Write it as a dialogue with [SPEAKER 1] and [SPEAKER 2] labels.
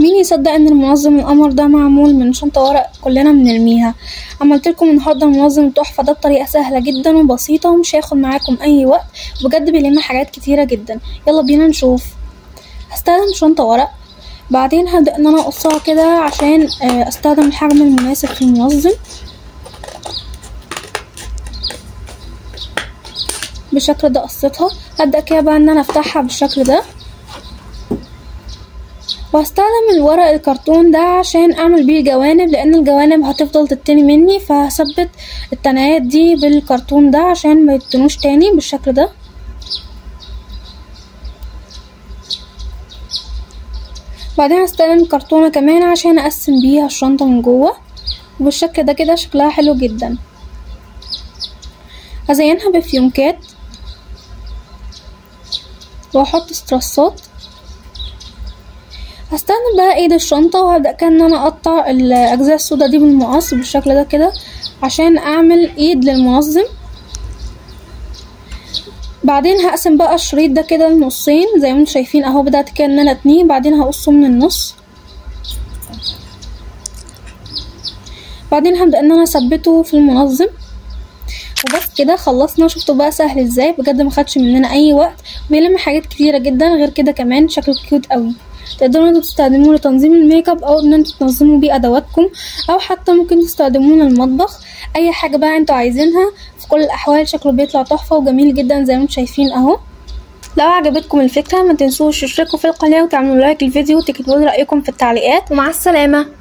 [SPEAKER 1] مين يصدق ان المنظم القمر ده معمول من شنطة ورق كلنا بنرميها. عملت لكم النهارده منظم تحفة ده بطريقة سهلة جدا وبسيطة ومش هياخد معاكم اي وقت، بجد بيلم حاجات كتيرة جدا. يلا بينا نشوف. هستخدم شنطة ورق، بعدين هبدأ ان انا اقصها كده عشان استخدم الحجم المناسب في المنظم. بالشكل ده قصيتها. هبدأ كده بقى ان انا افتحها بالشكل ده، وهستخدم الورق الكرتون ده عشان اعمل بيه جوانب، لان الجوانب هتفضل تتني مني، فهثبت التنايات دي بالكرتون ده عشان ما يتنوش تاني بالشكل ده. بعدين هستخدم كرتونة كمان عشان اقسم بيها الشنطة من جوه، وبالشكل ده كده شكلها حلو جدا. هزينها بفيونكات واحط استرسات. هستخدم بقى ايد الشنطة وهبدأ كده ان انا اقطع الاجزاء السودا دي بالمقص بالشكل ده كده عشان اعمل ايد للمنظم. بعدين هقسم بقى الشريط ده كده لنصين زي ما انتم شايفين اهو. بدأت كده ان انا اتنيه، بعدين هقصه من النص، بعدين هبدأ ان انا اثبته في المنظم. وبس كده خلصنا. شفتوا بقى سهل ازاي؟ بجد ما خدش مننا اي وقت، بيلم حاجات كتيرة جدا. غير كده كمان شكله كيوت قوي. تقدروا انتوا تستخدموه لتنظيم الميك اب، او ان انتوا تنظموا بيه ادواتكم، او حتى ممكن تستخدموه للمطبخ. اي حاجة بقى انتوا عايزينها. في كل الاحوال شكله بيطلع تحفة وجميل جدا زي ما انتوا شايفين اهو. لو عجبتكم الفكرة ما تنسوش تشتركوا في القناة وتعملوا لايك للفيديو وتكتبوا لي رأيكم في التعليقات. ومع السلامة.